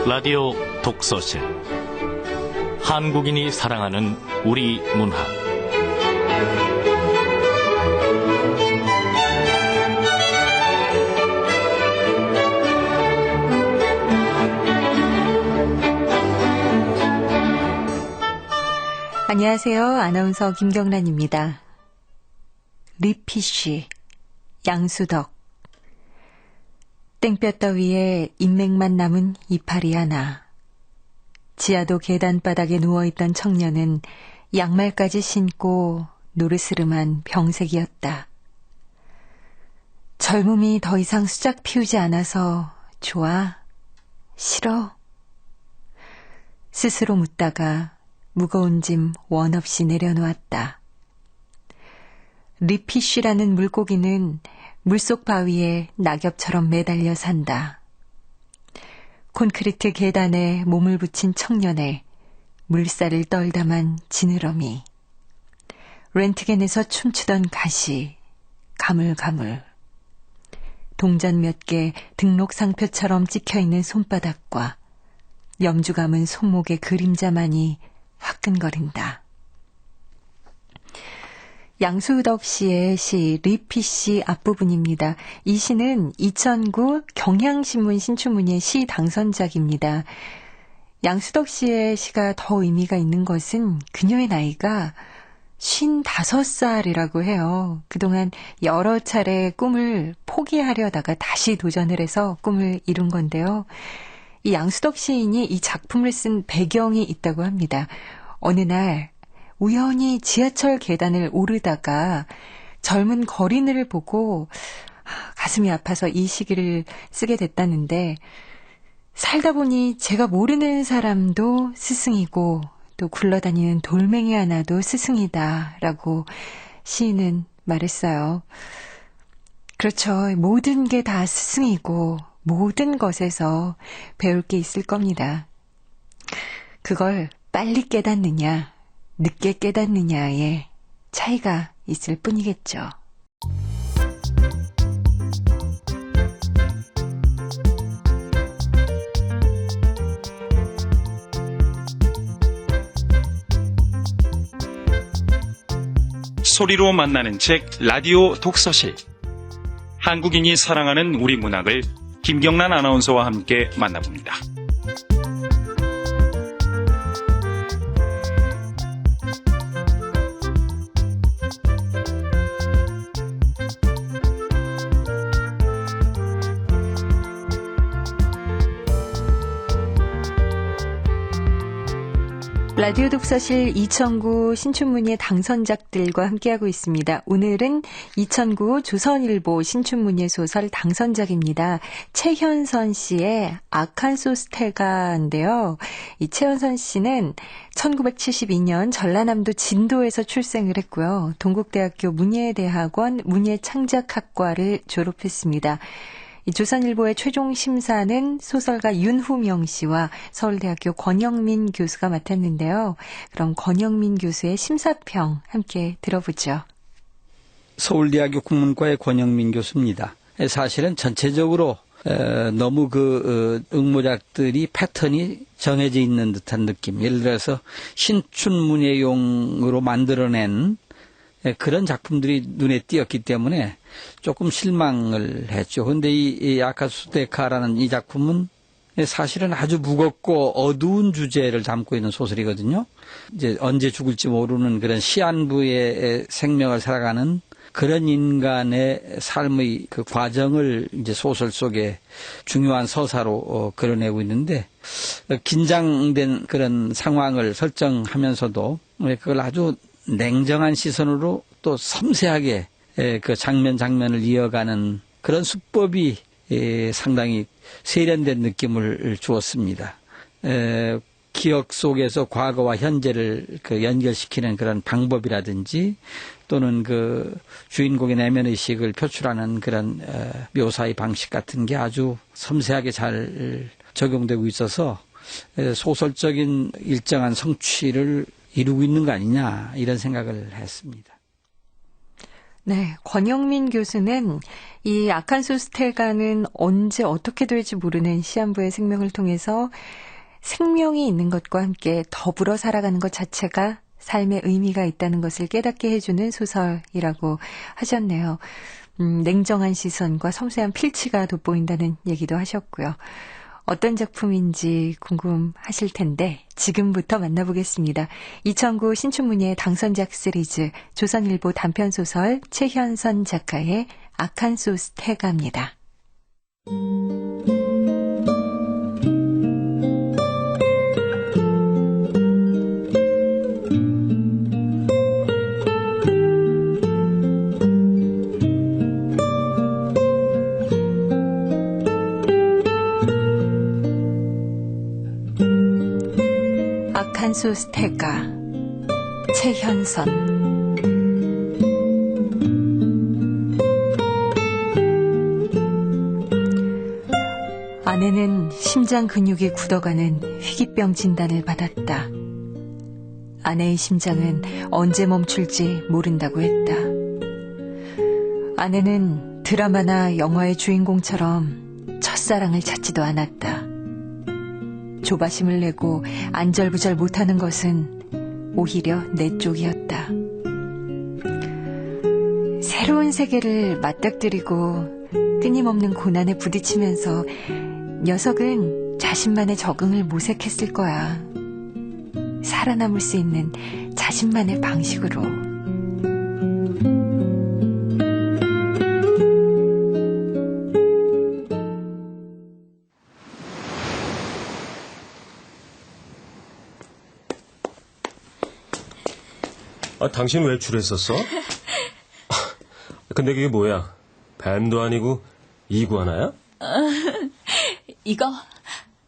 라디오 독서실 한국인이 사랑하는 우리 문학 안녕하세요. 아나운서 김경란입니다. 리피쉬, 양수덕. 땡볕 더위에 인맥만 남은 이파리 하나. 지하도 계단바닥에 누워있던 청년은 양말까지 신고 노르스름한 병색이었다. 젊음이 더 이상 수작 피우지 않아서 좋아? 싫어? 스스로 묻다가 무거운 짐 원 없이 내려놓았다. 리피쉬라는 물고기는 물속 바위에 낙엽처럼 매달려 산다. 콘크리트 계단에 몸을 붙인 청년의 물살을 떨다만 지느러미. 렌트겐에서 춤추던 가시, 가물가물. 동전 몇 개 등록상표처럼 찍혀있는 손바닥과 염주 감은 손목의 그림자만이 화끈거린다. 양수덕 씨의 시 리피쉬 앞부분입니다. 이 시는 2009 경향신문 신춘문예 시 당선작입니다. 양수덕 씨의 시가 더 의미가 있는 것은 그녀의 나이가 55살이라고 해요. 그동안 여러 차례 꿈을 포기하려다가 다시 도전을 해서 꿈을 이룬 건데요. 이 양수덕 시인이 이 작품을 쓴 배경이 있다고 합니다. 어느 날 우연히 지하철 계단을 오르다가 젊은 거린을 보고 가슴이 아파서 이 시기를 쓰게 됐다는데, 살다 보니 제가 모르는 사람도 스승이고 또 굴러다니는 돌멩이 하나도 스승이다 라고 시인은 말했어요. 그렇죠. 모든 게 다 스승이고 모든 것에서 배울 게 있을 겁니다. 그걸 빨리 깨닫느냐 늦게 깨닫느냐의 차이가 있을 뿐이겠죠. 소리로 만나는 책 라디오 독서실. 한국인이 사랑하는 우리 문학을 김경란 아나운서와 함께 만나봅니다. 라디오 독서실 2009 신춘문예 당선작들과 함께하고 있습니다. 오늘은 2009 조선일보 신춘문예 소설 당선작입니다. 최현선 씨의 악한 소스테가인데요. 이 최현선 씨는 1972년 전라남도 진도에서 출생을 했고요. 동국대학교 문예대학원 문예창작학과를 졸업했습니다. 이 조선일보의 최종 심사는 소설가 윤후명 씨와 서울대학교 권영민 교수가 맡았는데요. 그럼 권영민 교수의 심사평 함께 들어보죠. 서울대학교 국문과의 권영민 교수입니다. 사실은 전체적으로 너무 응모작들이 패턴이 정해져 있는 듯한 느낌. 예를 들어서 신춘문예용으로 만들어낸 그런 작품들이 눈에 띄었기 때문에 조금 실망을 했죠. 그런데 이 아카수테카라는 이 작품은 사실은 아주 무겁고 어두운 주제를 담고 있는 소설이거든요. 이제 언제 죽을지 모르는 그런 시한부의 생명을 살아가는 그런 인간의 삶의 그 과정을 이제 소설 속에 중요한 서사로 그려내고 있는데, 긴장된 그런 상황을 설정하면서도 그걸 아주 냉정한 시선으로 또 섬세하게 그 장면을 이어가는 그런 수법이 상당히 세련된 느낌을 주었습니다. 기억 속에서 과거와 현재를 연결시키는 그런 방법이라든지, 또는 그 주인공의 내면의식을 표출하는 그런 묘사의 방식 같은 게 아주 섬세하게 잘 적용되고 있어서 소설적인 일정한 성취를 이루고 있는 거 아니냐, 이런 생각을 했습니다. 네, 권영민 교수는 이 아칸소스테가는 언제 어떻게 될지 모르는 시한부의 생명을 통해서 생명이 있는 것과 함께 더불어 살아가는 것 자체가 삶의 의미가 있다는 것을 깨닫게 해주는 소설이라고 하셨네요. 냉정한 시선과 섬세한 필치가 돋보인다는 얘기도 하셨고요. 어떤 작품인지 궁금하실 텐데 지금부터 만나보겠습니다. 2009 신춘문예 당선작 시리즈 조선일보 단편소설 최현선 작가의 아칸소스테가입니다. 아칸소스테가 최현선. 아내는 심장 근육이 굳어가는 희귀병 진단을 받았다. 아내의 심장은 언제 멈출지 모른다고 했다. 아내는 드라마나 영화의 주인공처럼 첫사랑을 찾지도 않았다. 조바심을 내고 안절부절 못하는 것은 오히려 내 쪽이었다. 새로운 세계를 맞닥뜨리고 끊임없는 고난에 부딪히면서 녀석은 자신만의 적응을 모색했을 거야. 살아남을 수 있는 자신만의 방식으로. 당신 외출했었어? 근데 그게 뭐야? 뱀도 아니고 이구아나야? 이거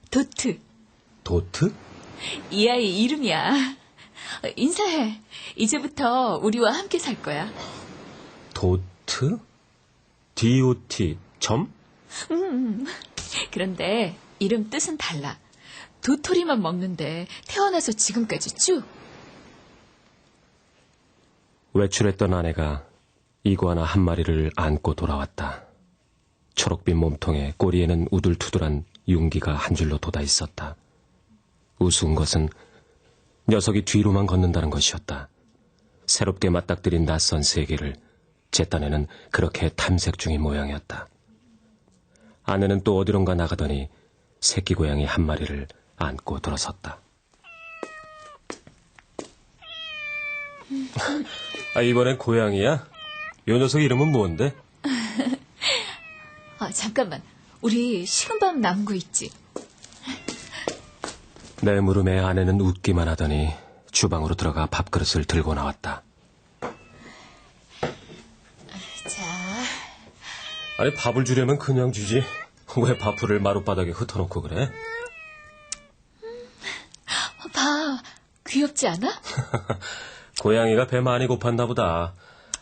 도트. 도트? 이 아이 이름이야. 인사해. 이제부터 우리와 함께 살 거야. 도트? DOT 점? 그런데 이름 뜻은 달라. 도토리만 먹는데 태어나서 지금까지 쭉. 외출했던 아내가 이구아나 한 마리를 안고 돌아왔다. 초록빛 몸통에 꼬리에는 우둘투둘한 융기가 한 줄로 돋아 있었다. 우스운 것은 녀석이 뒤로만 걷는다는 것이었다. 새롭게 맞닥뜨린 낯선 세계를 제 딴에는 그렇게 탐색 중인 모양이었다. 아내는 또 어디론가 나가더니 새끼 고양이 한 마리를 안고 들어섰다. 이번엔 고양이야? 요 녀석 이름은 뭔데? 잠깐만. 우리 식은밥 남은 거 있지? 내 물음에 아내는 웃기만 하더니 주방으로 들어가 밥그릇을 들고 나왔다. 자. 아니 밥을 주려면 그냥 주지. 왜 밥풀을 마룻바닥에 흩어놓고 그래? 봐. 귀엽지 않아? 고양이가 배 많이 고팠나 보다.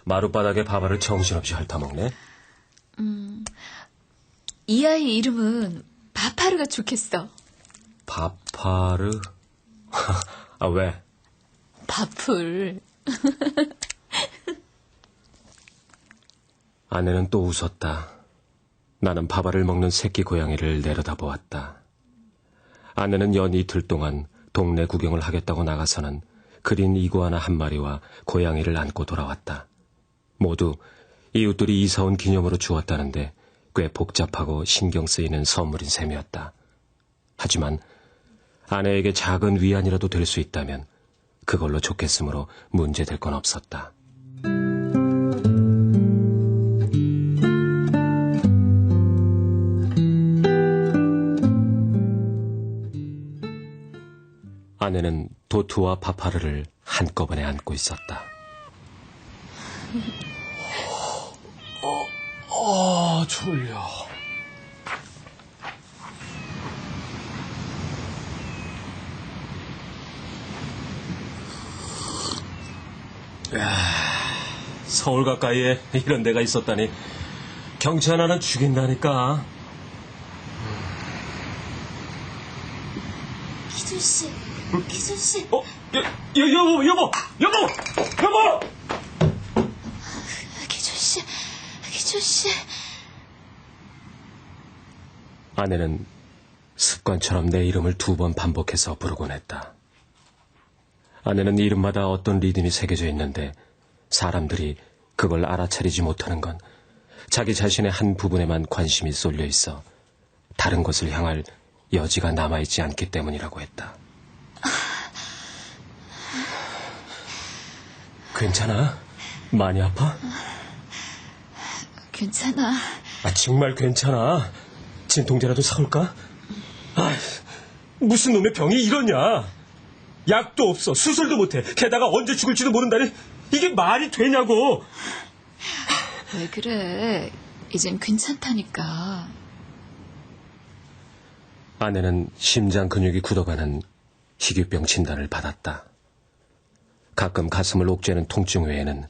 마룻바닥에 밥알을 정신없이 핥아먹네. 이 아이 이름은 바파르가 좋겠어. 바파르? 왜? 밥풀. 아내는 또 웃었다. 나는 밥알을 먹는 새끼 고양이를 내려다보았다. 아내는 연 이틀 동안 동네 구경을 하겠다고 나가서는 그린 이구아나 한 마리와 고양이를 안고 돌아왔다. 모두 이웃들이 이사온 기념으로 주었다는데 꽤 복잡하고 신경 쓰이는 선물인 셈이었다. 하지만 아내에게 작은 위안이라도 될 수 있다면 그걸로 좋겠으므로 문제될 건 없었다. 아내는 도트와 파파르를 한꺼번에 안고 있었다. 졸려. 서울 가까이에 이런 데가 있었다니 경치 하나는 죽인다니까. 기준씨. 기준씨. 여보! 기준씨. 기조씨. 아내는 습관처럼 내 이름을 2번 반복해서 부르곤 했다. 아내는 이름마다 어떤 리듬이 새겨져 있는데 사람들이 그걸 알아차리지 못하는 건 자기 자신의 한 부분에만 관심이 쏠려 있어 다른 곳을 향할 여지가 남아있지 않기 때문이라고 했다. 괜찮아? 많이 아파? 괜찮아. 정말 괜찮아. 진통제라도 사올까? 무슨 놈의 병이 이러냐? 약도 없어. 수술도 못해. 게다가 언제 죽을지도 모른다니. 이게 말이 되냐고. 왜 그래? 이젠 괜찮다니까. 아내는 심장 근육이 굳어가는 희귀병 진단을 받았다. 가끔 가슴을 옥죄는 통증 외에는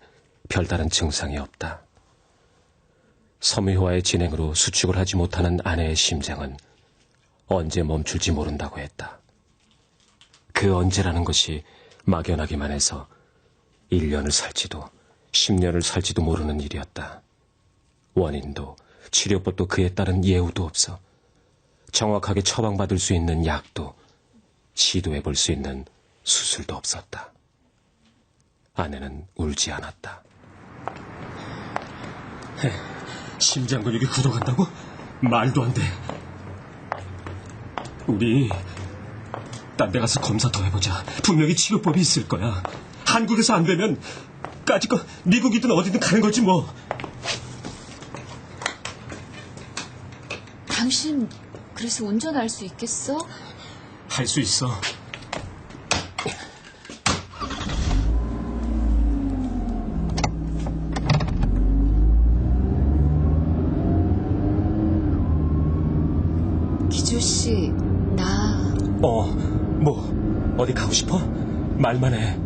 별다른 증상이 없다. 섬유화의 진행으로 수축을 하지 못하는 아내의 심장은 언제 멈출지 모른다고 했다. 그 언제라는 것이 막연하기만 해서 1년을 살지도 10년을 살지도 모르는 일이었다. 원인도 치료법도 그에 따른 예우도 없어 정확하게 처방받을 수 있는 약도 시도해 볼 수 있는 수술도 없었다. 아내는 울지 않았다. 심장 근육이 굳어간다고? 말도 안 돼. 우리 딴 데 가서 검사 더 해보자. 분명히 치료법이 있을 거야. 한국에서 안 되면 까짓거 미국이든 어디든 가는 거지 뭐. 당신 그래서 운전할 수 있겠어? 할 수 있어. 기조씨, 나 뭐 어디 가고 싶어? 말만 해.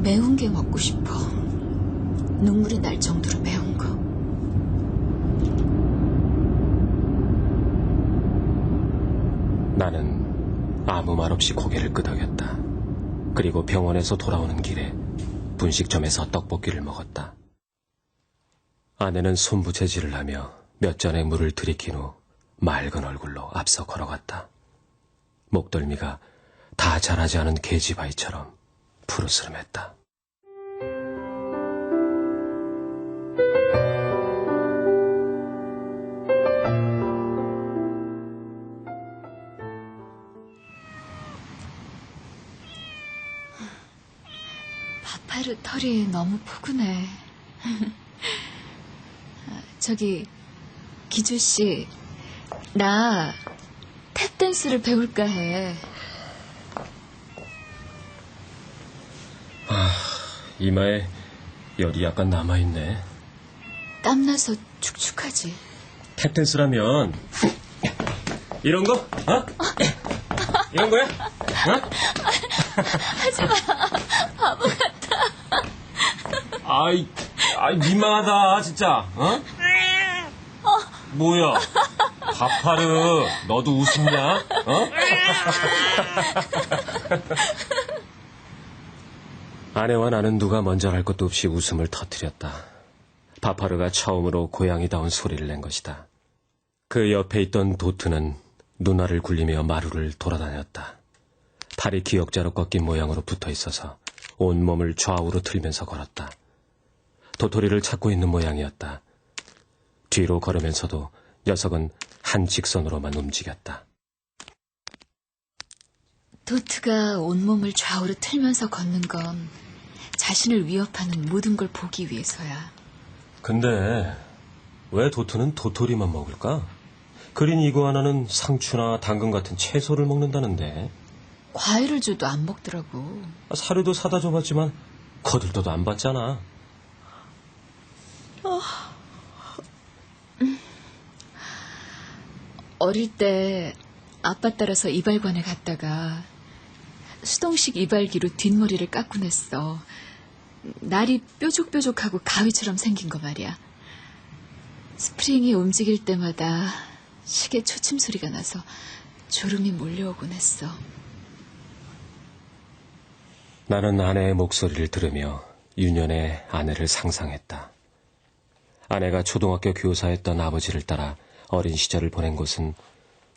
매운 게 먹고 싶어. 눈물이 날 정도로 매운 거. 나는 아무 말 없이 고개를 끄덕였다. 그리고 병원에서 돌아오는 길에 분식점에서 떡볶이를 먹었다. 아내는 손부채질을 하며 몇 잔의 물을 들이킨 후 맑은 얼굴로 앞서 걸어갔다. 목덜미가 다 자라지 않은 계집아이처럼 푸르스름했다. 바파르 털이 너무 포근해. 저기 기조씨, 나 탭댄스를 배울까 해. 이마에 열이 약간 남아있네. 땀나서 축축하지. 탭댄스라면 이런 거? 어? 이런 거야? 어? 하지마, 바보 같아. 아이 민망하다 진짜. 어? 뭐야? 바파르, 너도 웃음냐? 어? 아내와 나는 누가 먼저 할 것도 없이 웃음을 터뜨렸다. 바파르가 처음으로 고양이다운 소리를 낸 것이다. 그 옆에 있던 도트는 누나를 굴리며 마루를 돌아다녔다. 팔이 기역자로 꺾인 모양으로 붙어 있어서 온몸을 좌우로 틀면서 걸었다. 도토리를 찾고 있는 모양이었다. 뒤로 걸으면서도 녀석은 한 직선으로만 움직였다. 도트가 온몸을 좌우로 틀면서 걷는 건 자신을 위협하는 모든 걸 보기 위해서야. 근데 왜 도트는 도토리만 먹을까? 그린 이구아나는 상추나 당근 같은 채소를 먹는다는데. 과일을 줘도 안 먹더라고. 사료도 사다 줘봤지만 거들떠도 안 받잖아. 어릴 때 아빠 따라서 이발관에 갔다가 수동식 이발기로 뒷머리를 깎고 냈어. 날이 뾰족뾰족하고 가위처럼 생긴 거 말이야. 스프링이 움직일 때마다 시계 초침 소리가 나서 졸음이 몰려오곤 했어. 나는 아내의 목소리를 들으며 유년의 아내를 상상했다. 아내가 초등학교 교사였던 아버지를 따라 어린 시절을 보낸 곳은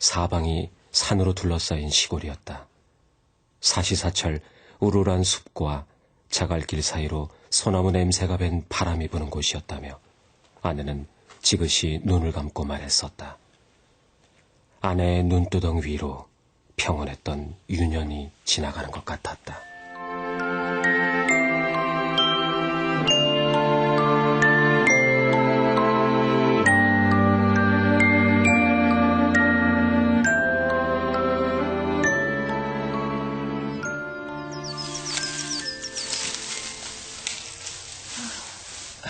사방이 산으로 둘러싸인 시골이었다. 사시사철 우르르한 숲과 자갈길 사이로 소나무 냄새가 밴 바람이 부는 곳이었다며 아내는 지그시 눈을 감고 말했었다. 아내의 눈두덩 위로 평온했던 유년이 지나가는 것 같았다.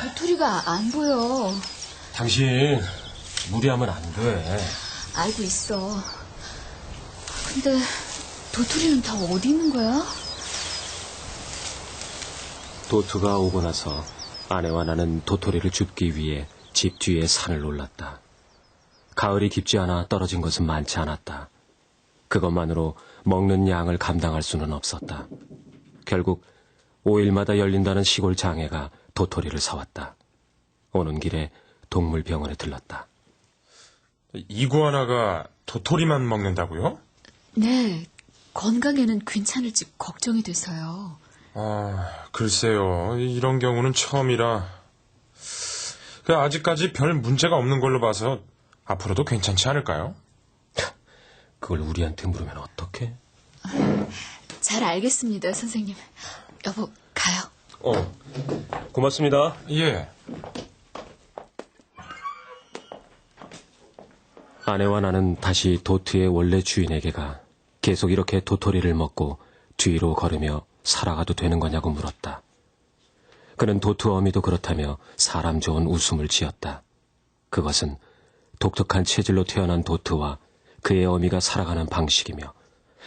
도토리가 안 보여. 당신 무리하면 안 돼. 알고 있어. 근데 도토리는 다 어디 있는 거야? 도트가 오고 나서 아내와 나는 도토리를 줍기 위해 집 뒤에 산을 올랐다. 가을이 깊지 않아 떨어진 것은 많지 않았다. 그것만으로 먹는 양을 감당할 수는 없었다. 결국 5일마다 열린다는 시골 장애가 도토리를 사왔다. 오는 길에 동물병원에 들렀다. 이구아나가 도토리만 먹는다고요? 네, 건강에는 괜찮을지 걱정이 돼서요. 글쎄요. 이런 경우는 처음이라. 아직까지 별 문제가 없는 걸로 봐서 앞으로도 괜찮지 않을까요? 그걸 우리한테 물으면 어떡해? 잘 알겠습니다, 선생님. 여보, 가요. 고맙습니다. 예. 아내와 나는 다시 도트의 원래 주인에게 가 계속 이렇게 도토리를 먹고 뒤로 걸으며 살아가도 되는 거냐고 물었다. 그는 도트 어미도 그렇다며 사람 좋은 웃음을 지었다. 그것은 독특한 체질로 태어난 도트와 그의 어미가 살아가는 방식이며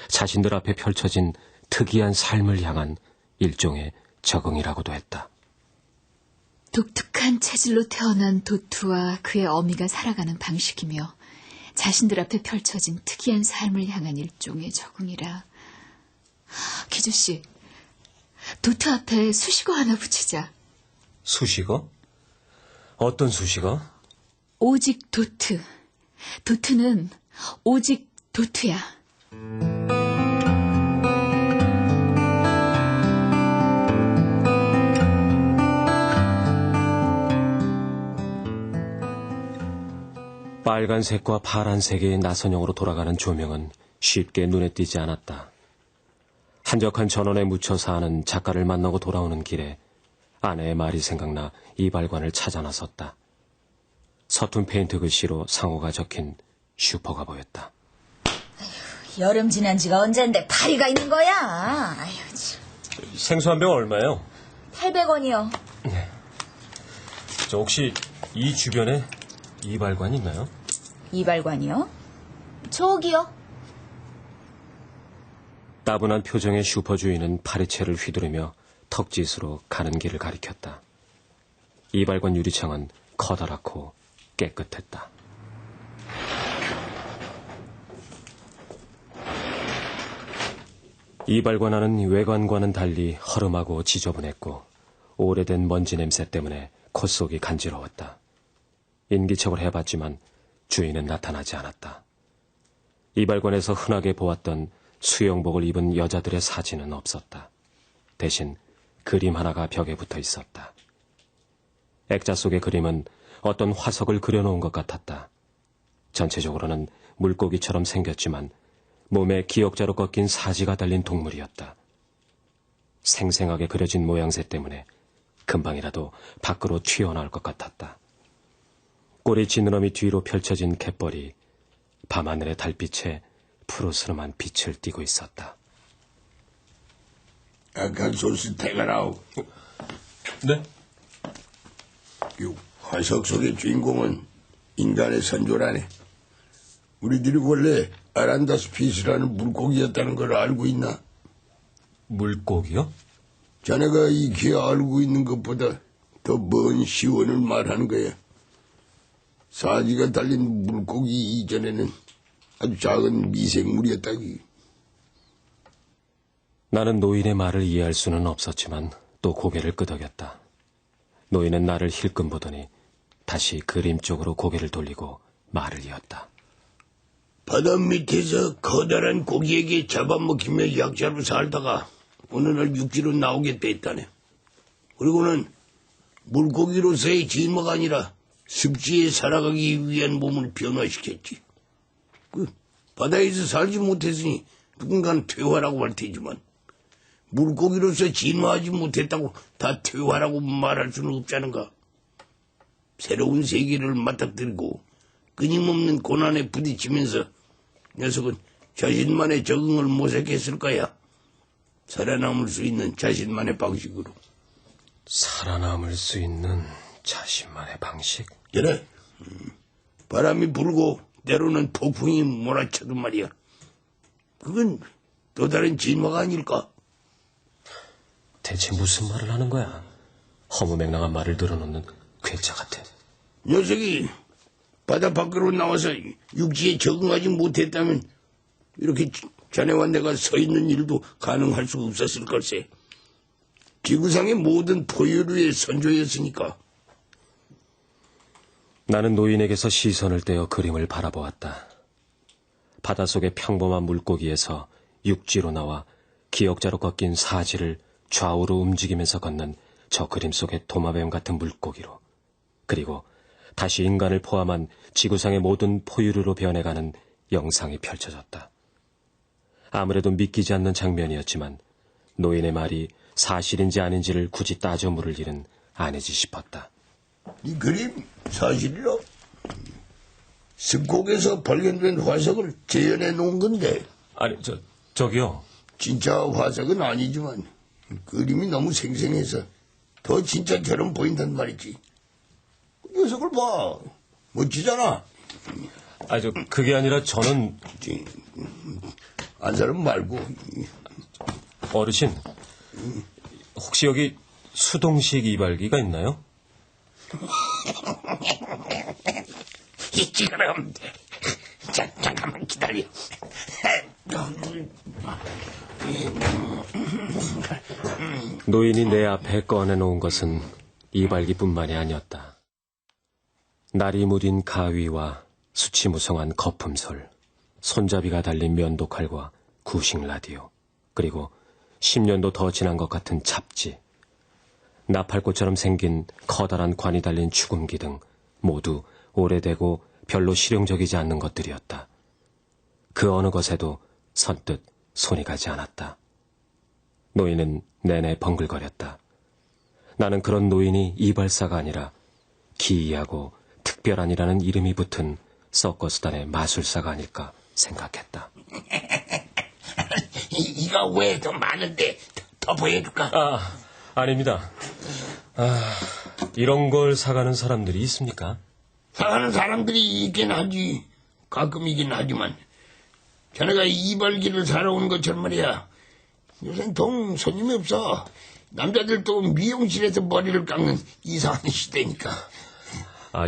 자신들 앞에 펼쳐진 특이한 삶을 향한 일종의 적응이라고도 했다. 독특한 체질로 태어난 도투와 그의 어미가 살아가는 방식이며 자신들 앞에 펼쳐진 특이한 삶을 향한 일종의 적응이라. 기주씨, 도트 앞에 수식어 하나 붙이자. 수식어? 어떤 수식어? 오직 도트. 도트는 오직 도트야. 빨간색과 파란색의 나선형으로 돌아가는 조명은 쉽게 눈에 띄지 않았다. 한적한 전원에 묻혀 사는 작가를 만나고 돌아오는 길에 아내의 말이 생각나 이발관을 찾아 나섰다. 서툰 페인트 글씨로 상호가 적힌 슈퍼가 보였다. 여름 지난 지가 언젠데 파리가 있는 거야. 아유, 참. 생수 한 병 얼마예요? 800원이요. 저 혹시 이 주변에 이발관 있나요? 이발관이요? 저기요. 따분한 표정의 슈퍼 주인은 파리채를 휘두르며 턱짓으로 가는 길을 가리켰다. 이발관 유리창은 커다랗고 깨끗했다. 이발관 안은 외관과는 달리 허름하고 지저분했고 오래된 먼지 냄새 때문에 콧속이 간지러웠다. 인기척을 해봤지만 주인은 나타나지 않았다. 이발관에서 흔하게 보았던 수영복을 입은 여자들의 사진은 없었다. 대신 그림 하나가 벽에 붙어 있었다. 액자 속의 그림은 어떤 화석을 그려놓은 것 같았다. 전체적으로는 물고기처럼 생겼지만 몸에 기역자로 꺾인 사지가 달린 동물이었다. 생생하게 그려진 모양새 때문에 금방이라도 밖으로 튀어나올 것 같았다. 꼬리 지느러미 뒤로 펼쳐진 갯벌이 밤하늘의 달빛에 푸르스름한 빛을 띠고 있었다. 아까 소스 태가라오. 네? 이 화석 속의 주인공은 인간의 선조라네. 우리들이 원래 아란다스피스라는 물고기였다는 걸 알고 있나? 물고기요? 자네가 익히 알고 있는 것보다 더 먼 시원을 말하는 거야. 사지가 달린 물고기 이전에는 아주 작은 미생물이었다기. 나는 노인의 말을 이해할 수는 없었지만 또 고개를 끄덕였다. 노인은 나를 힐끔 보더니 다시 그림 쪽으로 고개를 돌리고 말을 이었다. 바다 밑에서 커다란 고기에게 잡아먹히며 약자로 살다가 어느 날 육지로 나오게 됐다네. 그리고는 물고기로서의 진모가 아니라 습지에 살아가기 위한 몸을 변화시켰지. 바다에서 살지 못했으니 누군가는 퇴화라고 할 테지만 물고기로서 진화하지 못했다고 다 퇴화라고 말할 수는 없잖은가. 새로운 세계를 맞닥뜨리고 끊임없는 고난에 부딪히면서 녀석은 자신만의 적응을 모색했을 거야. 살아남을 수 있는 자신만의 방식으로. 살아남을 수 있는 자신만의 방식? 그래. 바람이 불고 때로는 폭풍이 몰아쳐도 말이야. 그건 또 다른 진화가 아닐까? 대체 무슨 말을 하는 거야? 허무맹랑한 말을 늘어놓는 괴짜 같아. 녀석이 바다 밖으로 나와서 육지에 적응하지 못했다면 이렇게 자네와 내가 서 있는 일도 가능할 수 없었을 걸세. 지구상의 모든 포유류의 선조였으니까. 나는 노인에게서 시선을 떼어 그림을 바라보았다. 바닷속의 평범한 물고기에서 육지로 나와 기역자로 꺾인 사지를 좌우로 움직이면서 걷는 저 그림 속의 도마뱀 같은 물고기로, 그리고 다시 인간을 포함한 지구상의 모든 포유류로 변해가는 영상이 펼쳐졌다. 아무래도 믿기지 않는 장면이었지만 노인의 말이 사실인지 아닌지를 굳이 따져 물을 일은 아니지 싶었다. 이 그림 사실이라. 습곡에서 발견된 화석을 재현해 놓은 건데. 아니, 저기요. 진짜 화석은 아니지만 그림이 너무 생생해서 더 진짜처럼 보인단 말이지. 그 녀석을 봐. 멋지잖아. 그게 아니라 저는... 안 사람 말고. 어르신, 혹시 여기 수동식 이발기가 있나요? 있지, 그럼. 잠깐만 기다려. 노인이 내 앞에 꺼내놓은 것은 이발기뿐만이 아니었다. 날이 무딘 가위와 수치무성한 거품솔, 손잡이가 달린 면도칼과 구식 라디오, 그리고 10년도 더 지난 것 같은 잡지, 나팔꽃처럼 생긴 커다란 관이 달린 축음기 등 모두 오래되고 별로 실용적이지 않는 것들이었다. 그 어느 것에도 선뜻 손이 가지 않았다. 노인은 내내 벙글거렸다. 나는 그런 노인이 이발사가 아니라 기이하고 특별한이라는 이름이 붙은 서커스단의 마술사가 아닐까 생각했다. 이가 왜 더 많은데 더 보여줄까? 아닙니다. 이런 걸 사가는 사람들이 있습니까? 사가는 사람들이 있긴 하지. 가끔이긴 하지만 자네가 이발기를 사러 온 것처럼 말이야. 요새는 동 손님이 없어. 남자들도 미용실에서 머리를 깎는 이상한 시대니까.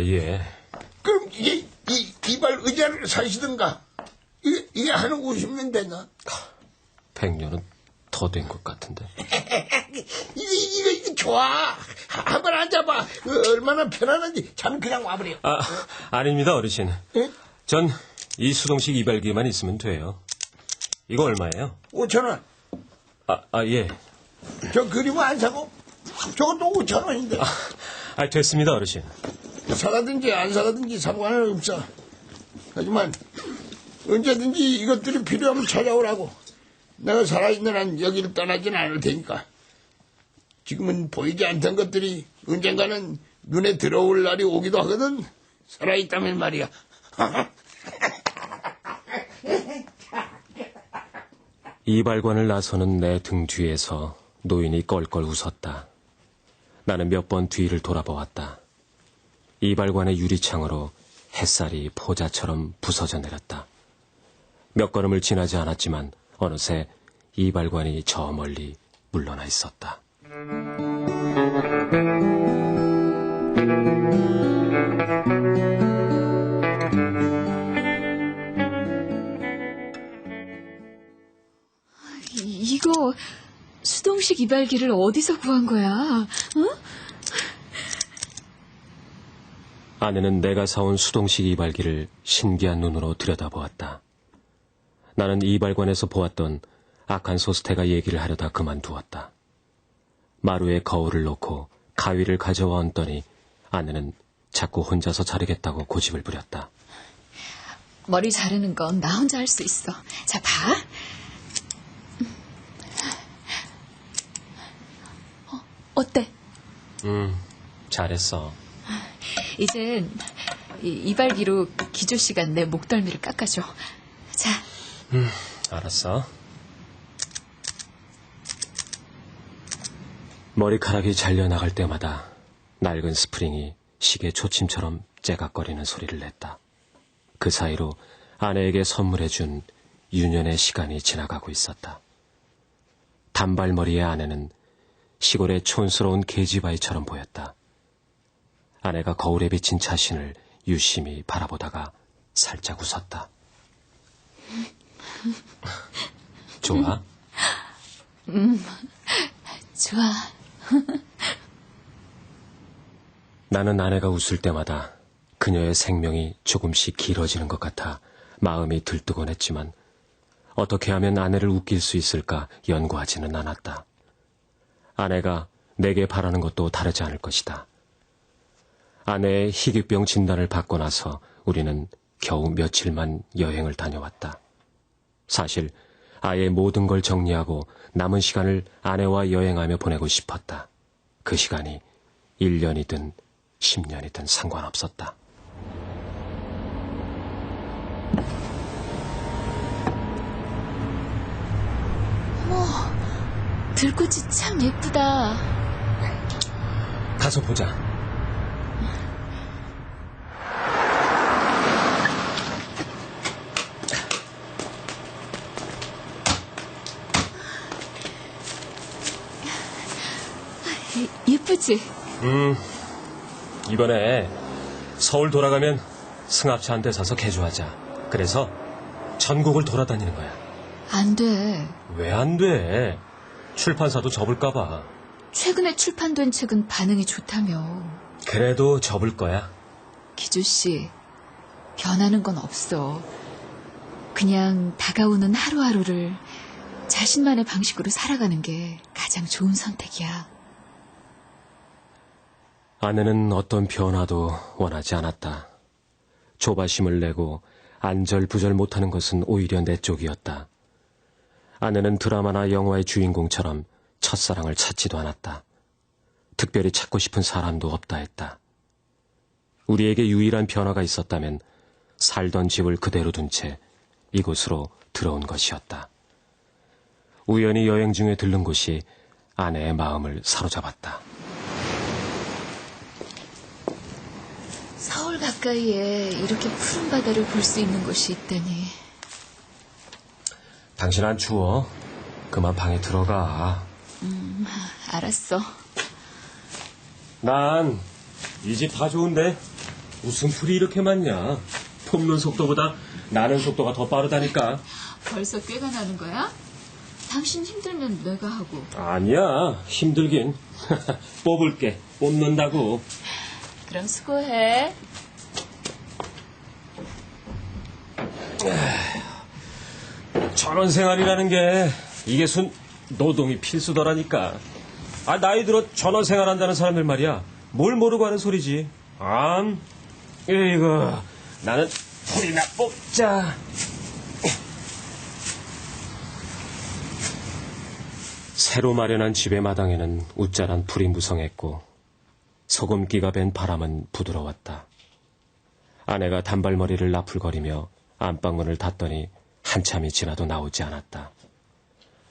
예. 그럼 이게 이발 의자를 사시든가. 이게 한 50년 되나? 100년은 더 된 것 같은데. 이거 좋아. 한번 앉아봐. 얼마나 편안한지. 참 그냥 와버려. 아닙니다, 어르신. 예? 전 이 수동식 이발기만 있으면 돼요. 이거 얼마예요? 5,000원. 예. 저 그림은 안 사고 저것도 5,000원인데. 됐습니다, 어르신. 사가든지 안 사가든지 상관은 없어. 하지만 언제든지 이것들이 필요하면 찾아오라고. 내가 살아있는 한 여기를 떠나진 않을 테니까. 지금은 보이지 않던 것들이 언젠가는 눈에 들어올 날이 오기도 하거든. 살아있다면 말이야. 이발관을 나서는 내 등 뒤에서 노인이 껄껄 웃었다. 나는 몇 번 뒤를 돌아보았다. 이발관의 유리창으로 햇살이 포자처럼 부서져 내렸다. 몇 걸음을 지나지 않았지만 어느새 이발관이 저 멀리 물러나 있었다. 이거 수동식 이발기를 어디서 구한 거야? 어? 아내는 내가 사온 수동식 이발기를 신기한 눈으로 들여다보았다. 나는 이발관에서 보았던 악한 소스테가 얘기를 하려다 그만두었다. 마루에 거울을 놓고 가위를 가져와 얹더니 아내는 자꾸 혼자서 자르겠다고 고집을 부렸다. 머리 자르는 건 나 혼자 할 수 있어. 자, 봐. 어때? 잘했어. 이젠 이발기로 기조 씨가 내 목덜미를 깎아줘. 자. 알았어. 머리카락이 잘려나갈 때마다 낡은 스프링이 시계 초침처럼 째각거리는 소리를 냈다. 그 사이로 아내에게 선물해준 유년의 시간이 지나가고 있었다. 단발머리의 아내는 시골의 촌스러운 계집아이처럼 보였다. 아내가 거울에 비친 자신을 유심히 바라보다가 살짝 웃었다. 좋아? 좋아. 나는 아내가 웃을 때마다 그녀의 생명이 조금씩 길어지는 것 같아 마음이 들뜨곤 했지만 어떻게 하면 아내를 웃길 수 있을까 연구하지는 않았다. 아내가 내게 바라는 것도 다르지 않을 것이다. 아내의 희귀병 진단을 받고 나서 우리는 겨우 며칠만 여행을 다녀왔다. 사실 아예 모든 걸 정리하고 남은 시간을 아내와 여행하며 보내고 싶었다. 그 시간이 1년이든 10년이든 상관없었다. 어머, 들꽃이 참 예쁘다. 가서 보자. 예쁘지? 이번에 서울 돌아가면 승합차 한 대 사서 개조하자. 그래서 전국을 돌아다니는 거야. 안 돼. 왜 안 돼? 출판사도 접을까 봐. 최근에 출판된 책은 반응이 좋다며. 그래도 접을 거야. 기조 씨, 변하는 건 없어. 그냥 다가오는 하루하루를 자신만의 방식으로 살아가는 게 가장 좋은 선택이야. 아내는 어떤 변화도 원하지 않았다. 조바심을 내고 안절부절 못하는 것은 오히려 내 쪽이었다. 아내는 드라마나 영화의 주인공처럼 첫사랑을 찾지도 않았다. 특별히 찾고 싶은 사람도 없다 했다. 우리에게 유일한 변화가 있었다면 살던 집을 그대로 둔 채 이곳으로 들어온 것이었다. 우연히 여행 중에 들른 곳이 아내의 마음을 사로잡았다. 서울 가까이에 이렇게 푸른 바다를 볼 수 있는 곳이 있다니. 당신 안 추워? 그만 방에 들어가. 알았어. 난 이 집 다 좋은데 무슨 풀이 이렇게 많냐. 뽑는 속도보다 나는 속도가 더 빠르다니까. 벌써 꾀가 나는 거야? 당신 힘들면 내가 하고. 아니야, 힘들긴. 뽑을게. 뽑는다고. 그럼 수고해. 전원생활이라는 게 이게 순 노동이 필수더라니까. 나이 들어 전원생활한다는 사람들 말이야. 뭘 모르고 하는 소리지. 이거 나는 풀이나 뽑자. 새로 마련한 집의 마당에는 웃자란 풀이 무성했고 소금기가 밴 바람은 부드러웠다. 아내가 단발머리를 나풀거리며 안방문을 닫더니 한참이 지나도 나오지 않았다.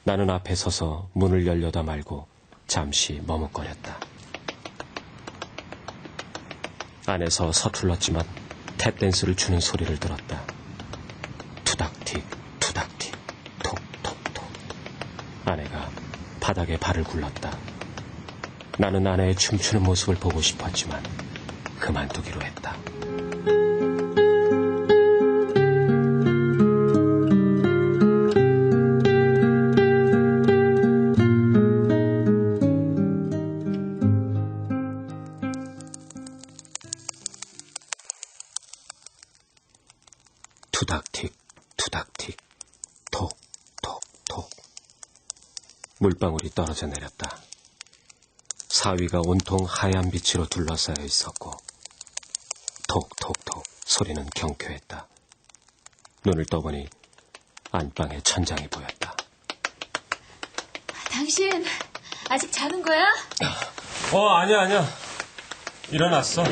나는 앞에 서서 문을 열려다 말고 잠시 머뭇거렸다. 안에서 서툴렀지만 탭댄스를 추는 소리를 들었다. 투닥틱, 투닥틱, 톡톡톡. 아내가 바닥에 발을 굴렀다. 나는 아내의 춤추는 모습을 보고 싶었지만 그만두기로 했다. 투닥틱, 투닥틱, 톡, 톡, 톡. 물방울이 떨어져 내렸다. 사위가 온통 하얀 빛으로 둘러싸여 있었고 톡톡톡 소리는 경쾌했다. 눈을 떠보니 안방에 천장이 보였다. 당신 아직 자는 거야? 아니야. 일어났어.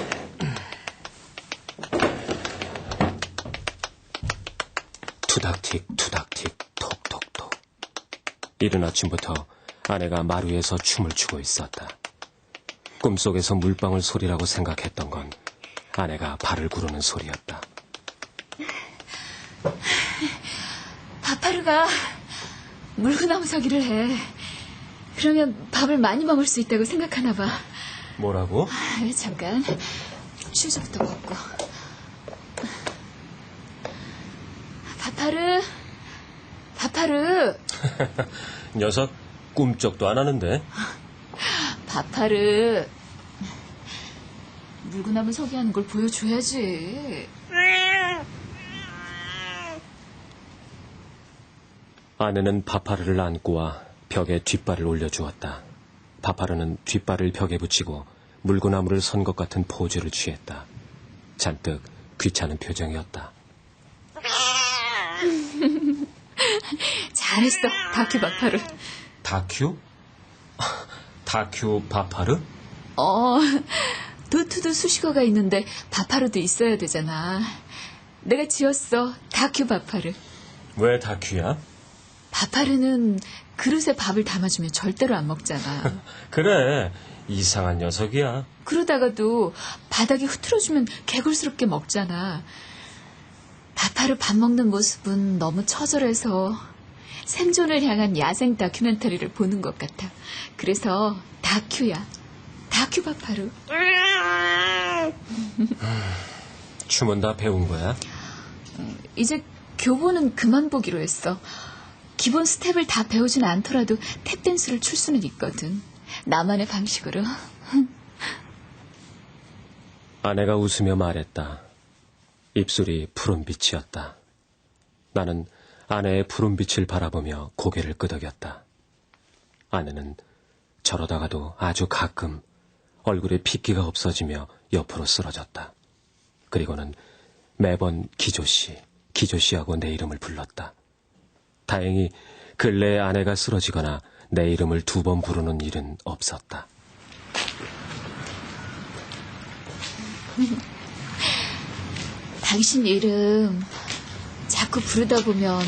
투닥틱, 투닥틱, 톡톡톡. 이른 아침부터 아내가 마루에서 춤을 추고 있었다. 꿈속에서 물방울 소리라고 생각했던 건 아내가 발을 구르는 소리였다. 바파르가 물구나무 서기를 해. 그러면 밥을 많이 먹을 수 있다고 생각하나 봐. 뭐라고? 잠깐 슈즈부터 벗고. 바파르. 녀석 꿈쩍도 안 하는데. 바파르. 물구나무 서기 하는 걸 보여줘야지. 아내는 바파르를 안고 와 벽에 뒷발을 올려주었다. 바파르는 뒷발을 벽에 붙이고 물구나무를 선 것 같은 포즈를 취했다. 잔뜩 귀찮은 표정이었다. 잘했어, 다큐 바파르. 다큐? 다큐 바파르? 도투도 수식어가 있는데 바파르도 있어야 되잖아. 내가 지었어, 다큐 바파르. 왜 다큐야? 바파르는 그릇에 밥을 담아주면 절대로 안 먹잖아. 그래, 이상한 녀석이야. 그러다가도 바닥에 흐트러주면 개굴스럽게 먹잖아. 바파르 밥 먹는 모습은 너무 처절해서 생존을 향한 야생 다큐멘터리를 보는 것 같아. 그래서 다큐야. 다큐 바파르. 춤은 다 배운 거야? 이제 교보는 그만 보기로 했어. 기본 스텝을 다 배우진 않더라도 탭댄스를 출 수는 있거든. 나만의 방식으로. 아내가 웃으며 말했다. 입술이 푸른빛이었다. 나는 아내의 푸른빛을 바라보며 고개를 끄덕였다. 아내는 저러다가도 아주 가끔 얼굴에 핏기가 없어지며 옆으로 쓰러졌다. 그리고는 매번 기조씨하고 내 이름을 불렀다. 다행히 근래에 아내가 쓰러지거나 내 이름을 2번 부르는 일은 없었다. 당신 이름 자꾸 부르다 보면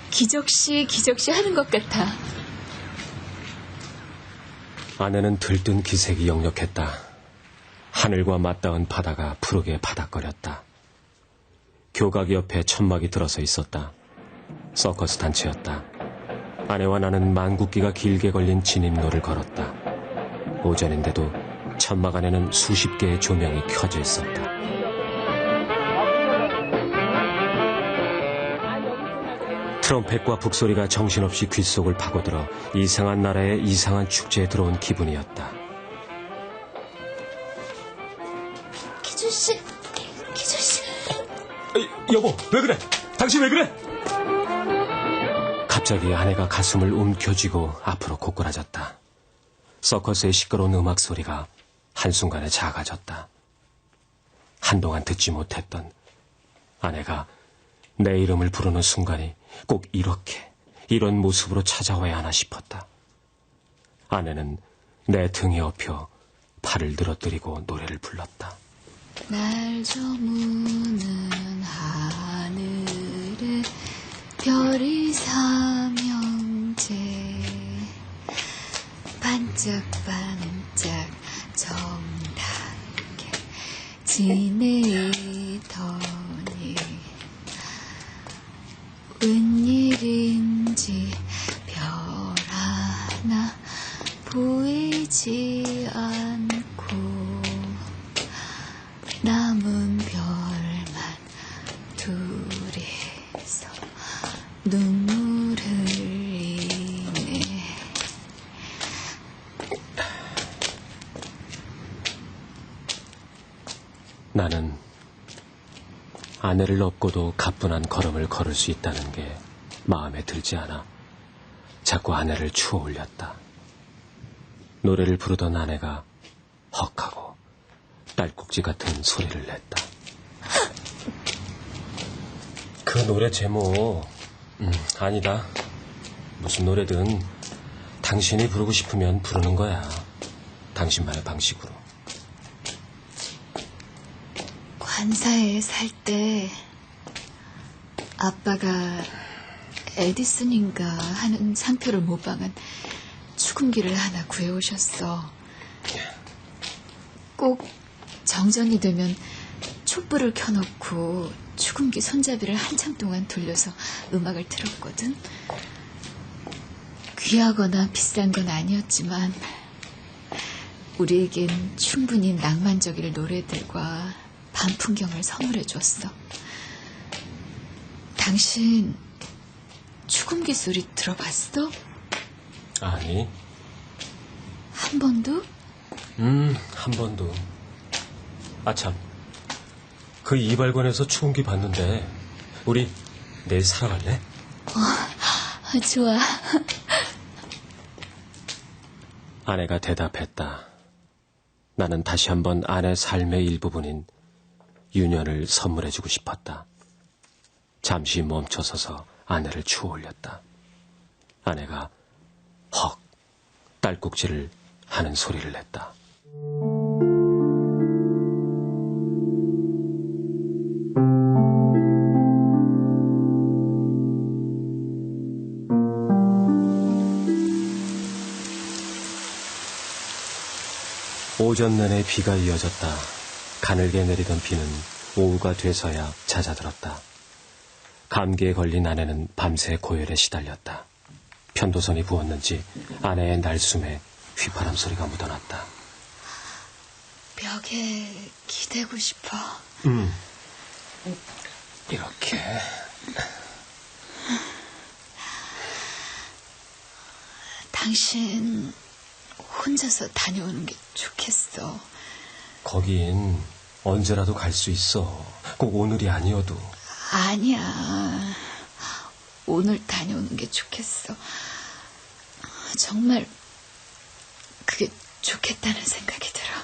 기적씨 하는 것 같아. 아내는 들뜬 기색이 역력했다. 하늘과 맞닿은 바다가 푸르게 바닥거렸다. 교각 옆에 천막이 들어서 있었다. 서커스 단체였다. 아내와 나는 만국기가 길게 걸린 진입로를 걸었다. 오전인데도 천막 안에는 수십 개의 조명이 켜져 있었다. 트럼펫과 북소리가 정신없이 귓속을 파고들어 이상한 나라의 이상한 축제에 들어온 기분이었다. 기조씨. 여보, 왜 그래? 당신 왜 그래? 갑자기 아내가 가슴을 움켜쥐고 앞으로 고꾸라졌다. 서커스의 시끄러운 음악 소리가 한순간에 작아졌다. 한동안 듣지 못했던 아내가 내 이름을 부르는 순간이 꼭 이런 모습으로 찾아와야 하나 싶었다. 아내는 내 등에 엎여 팔을 늘어뜨리고 노래를 불렀다. 날 저무는 하늘에 별이 삼형제 반짝반짝 정답게 지내더니 웬일인지 별 하나 보이지 않고 남은 별만 둘이서 눈물 흘리네. 나는 아내를 업고도 가뿐한 걸음을 걸을 수 있다는 게 마음에 들지 않아 자꾸 아내를 추워 올렸다. 노래를 부르던 아내가 헉하고 딸꾹질 같은 소리를 냈다. 그 노래 제목 아니다. 무슨 노래든 당신이 부르고 싶으면 부르는 거야. 당신만의 방식으로. 관사에 살 때 아빠가 에디슨인가 하는 상표를 모방한 축음기를 하나 구해오셨어. 꼭 정전이 되면 촛불을 켜놓고 축음기 손잡이를 한참 동안 돌려서 음악을 틀었거든. 귀하거나 비싼 건 아니었지만 우리에겐 충분히 낭만적인 노래들과 밤 풍경을 선물해 줬어. 당신 축음기 소리 들어봤어? 아니. 한 번도? 한 번도. 아참, 그 이발관에서 축음기 봤는데 우리 내일 사러 갈래? 좋아. 아내가 대답했다. 나는 다시 한번 아내 삶의 일부분인 유년을 선물해주고 싶었다. 잠시 멈춰서서 아내를 추워 올렸다. 아내가 헉 딸꾹질을 하는 소리를 냈다. 오전 내내 비가 이어졌다. 가늘게 내리던 비는 오후가 돼서야 잦아들었다. 감기에 걸린 아내는 밤새 고열에 시달렸다. 편도선이 부었는지 아내의 날숨에 휘파람 소리가 묻어났다. 벽에 기대고 싶어. 이렇게. 당신 혼자서 다녀오는 게 좋겠어. 거긴 언제라도 갈 수 있어. 꼭 오늘이 아니어도. 아니야. 오늘 다녀오는 게 좋겠어. 정말 그게 좋겠다는 생각이 들어.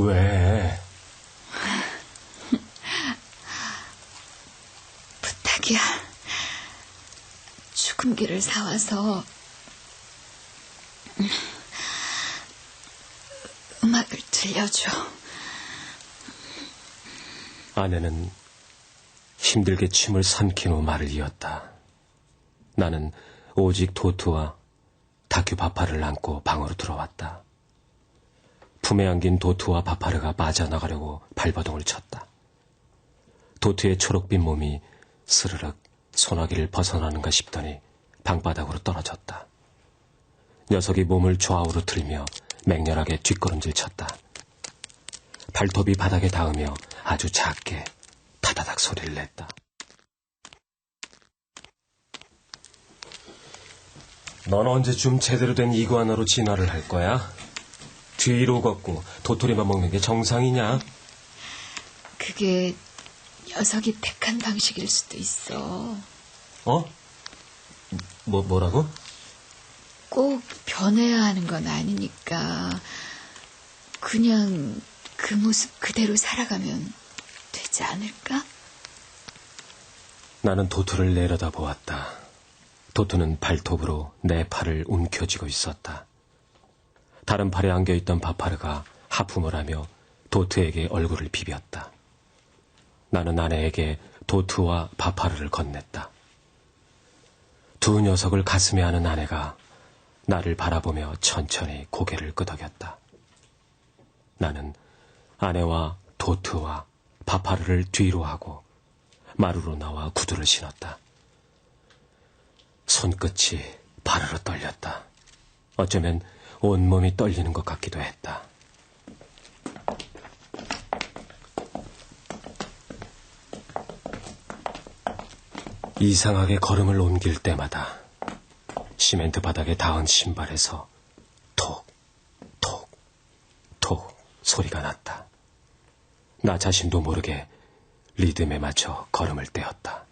왜? 부탁이야. 축음기를 사와서 음악을 들려줘. 아내는 힘들게 침을 삼킨 후 말을 이었다. 나는 오직 도트와 다큐 바파를 안고 방으로 들어왔다. 품에 안긴 도트와 바파르가 빠져나가려고 발버둥을 쳤다. 도트의 초록빛 몸이 스르륵 소나기를 벗어나는가 싶더니 방바닥으로 떨어졌다. 녀석이 몸을 좌우로 틀며 맹렬하게 뒷걸음질 쳤다. 발톱이 바닥에 닿으며 아주 작게 타다닥 소리를 냈다. 넌 언제쯤 제대로 된 이구아나로 진화를 할 거야? 뒤로 걷고 도토리만 먹는 게 정상이냐? 그게 녀석이 택한 방식일 수도 있어. 어? 뭐라고? 꼭 변해야 하는 건 아니니까 그냥 그 모습 그대로 살아가면 되지 않을까? 나는 도트를 내려다보았다. 도트는 발톱으로 내 팔을 움켜쥐고 있었다. 다른 팔에 안겨있던 바파르가 하품을 하며 도트에게 얼굴을 비볐다. 나는 아내에게 도트와 바파르를 건넸다. 두 녀석을 가슴에 안은 아내가 나를 바라보며 천천히 고개를 끄덕였다. 나는 아내와 도트와 바파르를 뒤로 하고 마루로 나와 구두를 신었다. 손끝이 바르르 떨렸다. 어쩌면 온몸이 떨리는 것 같기도 했다. 이상하게 걸음을 옮길 때마다 시멘트 바닥에 닿은 신발에서 톡, 톡, 톡 소리가 났다. 나 자신도 모르게 리듬에 맞춰 걸음을 떼었다.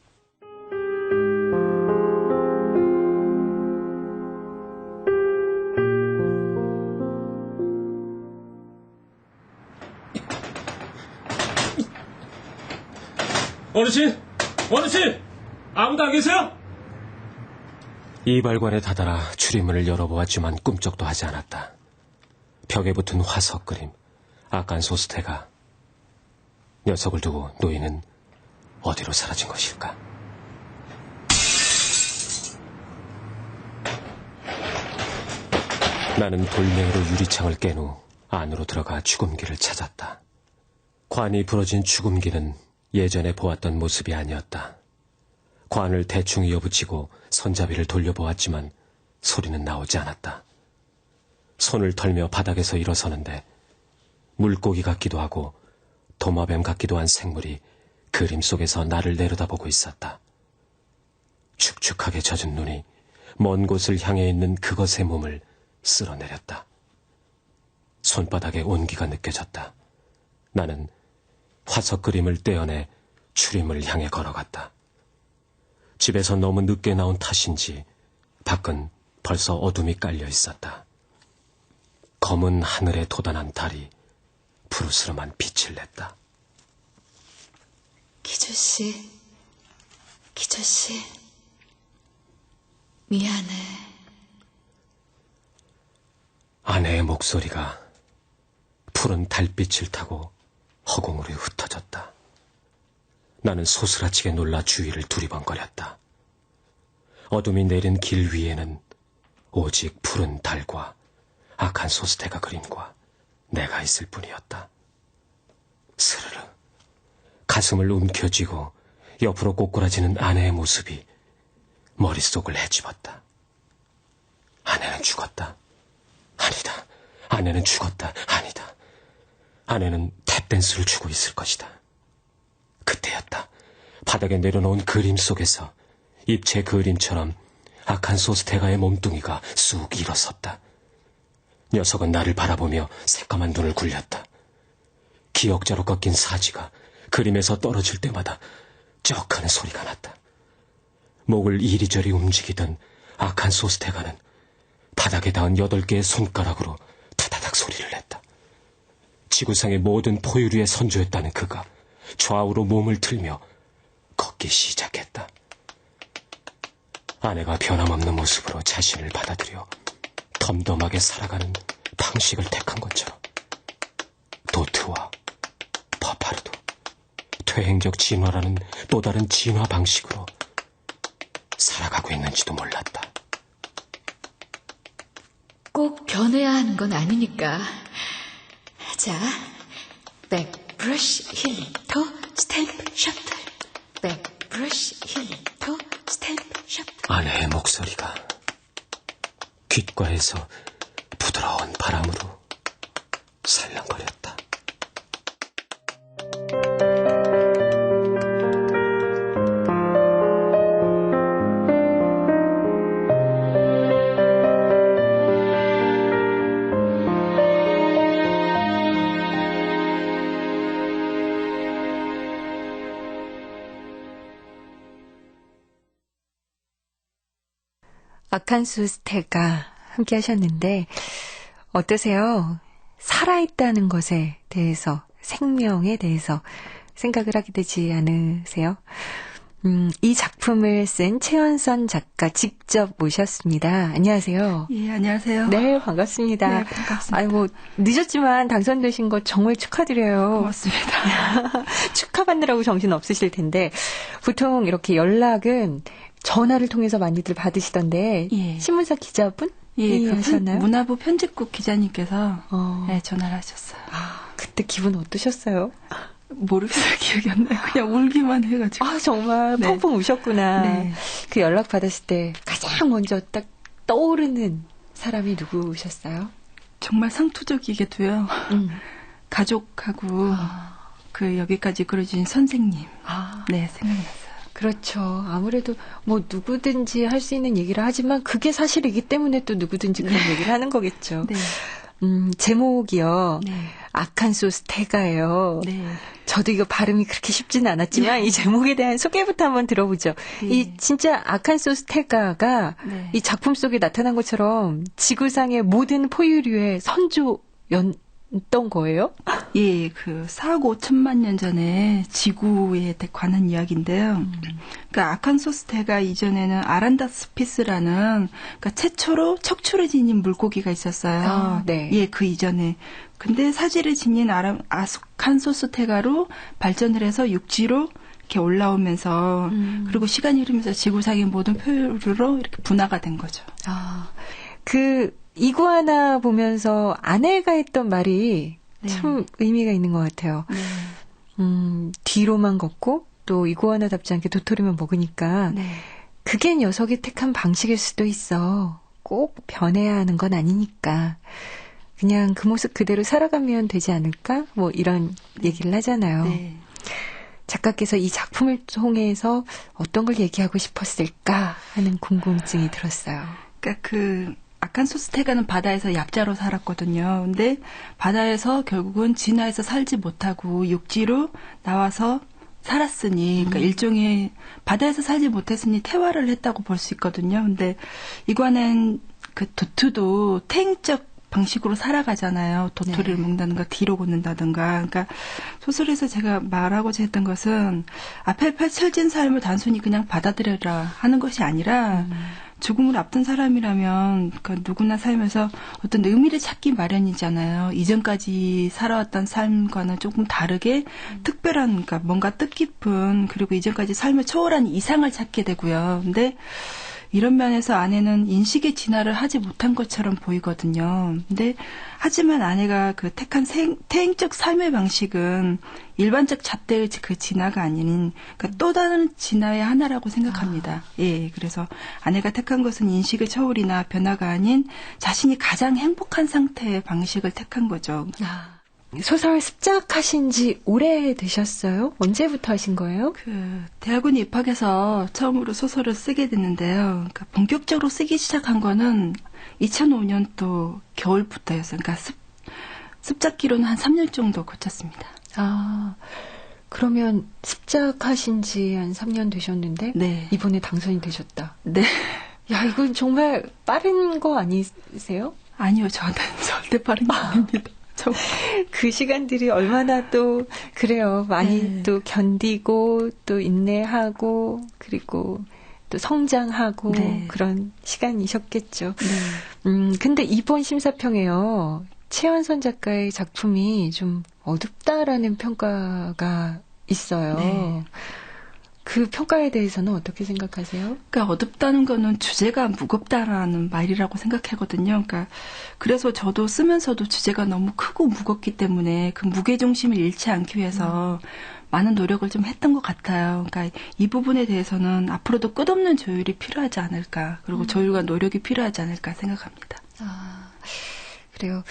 어르신! 어르신! 아무도 안 계세요? 이발관에 다다라 출입문을 열어보았지만 꿈쩍도 하지 않았다. 벽에 붙은 화석 그림, 아칸소스테가. 녀석을 두고 노인은 어디로 사라진 것일까? 나는 돌멩이로 유리창을 깬 후 안으로 들어가 죽음기를 찾았다. 관이 부러진 죽음기는 예전에 보았던 모습이 아니었다. 관을 대충 이어붙이고 손잡이를 돌려보았지만 소리는 나오지 않았다. 손을 털며 바닥에서 일어서는데 물고기 같기도 하고 도마뱀 같기도 한 생물이 그림 속에서 나를 내려다보고 있었다. 축축하게 젖은 눈이 먼 곳을 향해 있는 그것의 몸을 쓸어내렸다. 손바닥에 온기가 느껴졌다. 나는 화석 그림을 떼어내 출입문을 향해 걸어갔다. 집에서 너무 늦게 나온 탓인지 밖은 벌써 어둠이 깔려 있었다. 검은 하늘에 돋아난 달이 푸르스름한 빛을 냈다. 기조씨, 미안해. 아내의 목소리가 푸른 달빛을 타고 허공으로 흩어졌다. 나는 소스라치게 놀라 주위를 두리번거렸다. 어둠이 내린 길 위에는 오직 푸른 달과 아칸소스테가 그림과 내가 있을 뿐이었다. 스르르 가슴을 움켜쥐고 옆으로 꼬꾸라지는 아내의 모습이 머릿속을 헤집었다. 아내는 죽었다. 아니다. 아내는 죽었다. 아니다. 아내는 탭댄스를 추고 있을 것이다. 그때였다. 바닥에 내려놓은 그림 속에서 입체 그림처럼 아칸소스테가의 몸뚱이가 쑥 일어섰다. 녀석은 나를 바라보며 새까만 눈을 굴렸다. 기억자로 꺾인 사지가 그림에서 떨어질 때마다 쩍 하는 소리가 났다. 목을 이리저리 움직이던 아칸소스테가는 바닥에 닿은 8개의 손가락으로 타다닥 소리를 냈다. 지구상의 모든 포유류에 선조했다는 그가 좌우로 몸을 틀며 걷기 시작했다. 아내가 변함없는 모습으로 자신을 받아들여 덤덤하게 살아가는 방식을 택한 것처럼 도트와 버파르도 퇴행적 진화라는 또 다른 진화 방식으로 살아가고 있는지도 몰랐다. 꼭 변해야 하는 건 아니니까. 자, 백 브러쉬 힐링 토 스탬프 셔틀. 백 브러쉬 힐링 토 스탬프 셔틀. 아내의 목소리가 귓가에서 부드러운 바람으로 살랑거렸다. 아칸소스테가 함께 하셨는데 어떠세요? 살아있다는 것에 대해서, 생명에 대해서 생각을 하게 되지 않으세요? 이 작품을 쓴 최연선 작가 직접 모셨습니다. 안녕하세요. 예, 안녕하세요. 네, 반갑습니다. 네, 반갑습니다. 아이고, 늦었지만 당선되신 거 정말 축하드려요. 고맙습니다. 축하받느라고 정신 없으실 텐데 보통 이렇게 연락은 전화를 통해서 많이들 받으시던데 예. 신문사 기자분? 예, 하셨나요? 문화부 편집국 기자님께서 네, 전화를 하셨어요. 아, 그때 기분 어떠셨어요? 모르겠어요. 기억이 안 나요. 그냥 울기만 해가지고. 아, 정말 네. 펑펑 우셨구나. 네. 그 연락 받았을 때 가장 먼저 딱 떠오르는 사람이 누구셨어요? 정말 상투적이게도요. 가족하고 그 여기까지 그려주신 선생님. 네, 생각났어요. 그렇죠. 아무래도 뭐 누구든지 할 수 있는 얘기를 하지만 그게 사실이기 때문에 또 누구든지 그런 얘기를 하는 거겠죠. 네. 제목이요. 네. 아칸소스테가예요. 네. 저도 이거 발음이 그렇게 쉽지는 않았지만 이 제목에 대한 소개부터 한번 들어보죠. 이 진짜 아칸소스 태가가 이 작품 속에 나타난 것처럼 지구상의 모든 포유류의 선조였던 거예요? 예, 그 4억 5천만 년 전에 지구에 관한 이야기인데요. 그러니까 아칸소스 태가 이전에는 아란다스피스라는 그러니까 최초로 척추를 지닌 물고기가 있었어요. 네. 예, 그 이전에. 근데 사지를 지닌 아칸소스 태가로 발전을 해서 육지로 이렇게 올라오면서 그리고 시간이 흐르면서 지구상의 모든 포유류로 이렇게 분화가 된 거죠. 그 이구아나 보면서 아내가 했던 말이 참 의미가 있는 것 같아요. 뒤로만 걷고 또 이구아나답지 않게 도토리만 먹으니까 그게 녀석이 택한 방식일 수도 있어. 꼭 변해야 하는 건 아니니까. 그냥 그 모습 그대로 살아가면 되지 않을까? 뭐 이런 얘기를 하잖아요. 작가께서 이 작품을 통해서 어떤 걸 얘기하고 싶었을까 하는 궁금증이 들었어요. 그러니까 그 아칸소스 태가는 바다에서 얍자로 살았거든요. 근데 바다에서 결국은 진화해서 살지 못하고 육지로 나와서 살았으니, 그러니까 일종의 바다에서 살지 못했으니 태화를 했다고 볼 수 있거든요. 근데 이관은 그 도트도 태행적 방식으로 살아가잖아요. 도토리를 먹는다든가 뒤로 걷는다든가. 그러니까 소설에서 제가 말하고자 했던 것은 앞에 펼쳐진 삶을 단순히 그냥 받아들여라 하는 것이 아니라 죽음을 앞둔 사람이라면 그러니까 누구나 살면서 어떤 의미를 찾기 마련이잖아요. 이전까지 살아왔던 삶과는 조금 다르게 특별한 그러니까 뭔가 뜻깊은 그리고 이전까지 삶을 초월한 이상을 찾게 되고요. 근데 이런 면에서 아내는 인식의 진화를 하지 못한 것처럼 보이거든요. 근데 하지만 아내가 그 택한 태행적 삶의 방식은 일반적 잣대의 그 진화가 아닌 그러니까 또 다른 진화의 하나라고 생각합니다. 예, 그래서 아내가 택한 것은 인식의 초월이나 변화가 아닌 자신이 가장 행복한 상태의 방식을 택한 거죠. 소설 습작하신 지 오래 되셨어요? 언제부터 하신 거예요? 그 대학원에 입학해서 처음으로 소설을 쓰게 됐는데요. 그러니까 본격적으로 쓰기 시작한 거는 2005년도 겨울부터였어요. 그러니까 습작기로는 한 3년 정도 거쳤습니다. 그러면 습작하신 지 한 3년 되셨는데 이번에 당선이 되셨다. 네. 야, 이건 정말 빠른 거 아니세요? 아니요, 저는 절대 빠른 게 아닙니다. 그 시간들이 얼마나 또 그래요. 많이 또 견디고 또 인내하고 그리고 또 성장하고 그런 시간이셨겠죠. 근데 이번 심사평에요. 최연선 작가의 작품이 좀 어둡다라는 평가가 있어요. 그 평가에 대해서는 어떻게 생각하세요? 그러니까 어둡다는 거는 주제가 무겁다라는 말이라고 생각하거든요. 그러니까 그래서 저도 쓰면서도 주제가 너무 크고 무겁기 때문에 그 무게중심을 잃지 않기 위해서 많은 노력을 좀 했던 것 같아요. 그러니까 이 부분에 대해서는 앞으로도 끝없는 조율이 필요하지 않을까. 그리고 조율과 노력이 필요하지 않을까 생각합니다. 그래요.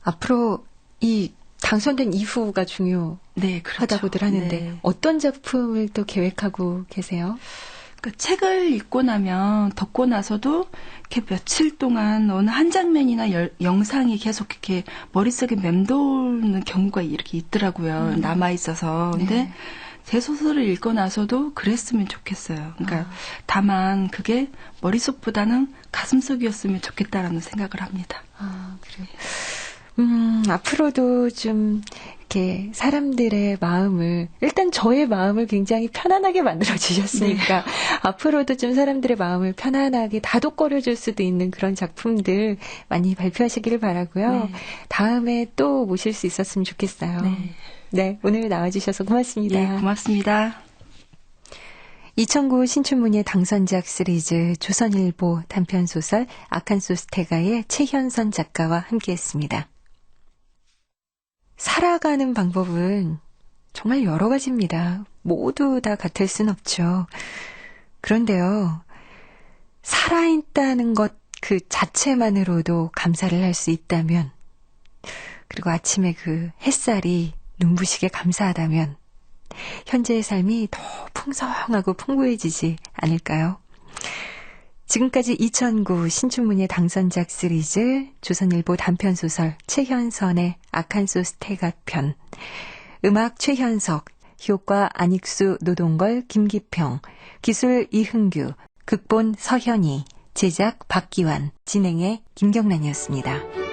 앞으로 이 당선된 이후가 중요하다고들 하는데 어떤 작품을 또 계획하고 계세요? 그러니까 책을 읽고 나면 덮고 나서도 이렇게 며칠 동안 어느 한 장면이나 영상이 계속 이렇게 머릿속에 맴도는 경우가 이렇게 있더라고요. 남아 있어서. 근데 제 소설을 읽고 나서도 그랬으면 좋겠어요. 그러니까 다만 그게 머릿속보다는 가슴속이었으면 좋겠다라는 생각을 합니다. 그래요. 앞으로도 좀 이렇게 사람들의 마음을 일단 저의 마음을 굉장히 편안하게 만들어 주셨으니까 앞으로도 좀 사람들의 마음을 편안하게 다독거려 줄 수도 있는 그런 작품들 많이 발표하시기를 바라고요. 다음에 또 모실 수 있었으면 좋겠어요. 네, 오늘 나와주셔서 고맙습니다. 네, 고맙습니다. 2009 신춘문예 당선작 시리즈 조선일보 단편소설 아칸소스 태가의 최현선 작가와 함께했습니다. 살아가는 방법은 정말 여러 가지입니다. 모두 다 같을 순 없죠. 그런데요, 살아있다는 것 그 자체만으로도 감사를 할 수 있다면, 그리고 아침에 그 햇살이 눈부시게 감사하다면, 현재의 삶이 더 풍성하고 풍부해지지 않을까요? 지금까지 2009 신춘문예 당선작 시리즈 조선일보 단편소설 최현선의 아칸소스 태가 편, 음악 최현석, 효과 안익수, 노동걸, 김기평, 기술 이흥규, 극본 서현희, 제작 박기환, 진행의 김경란이었습니다.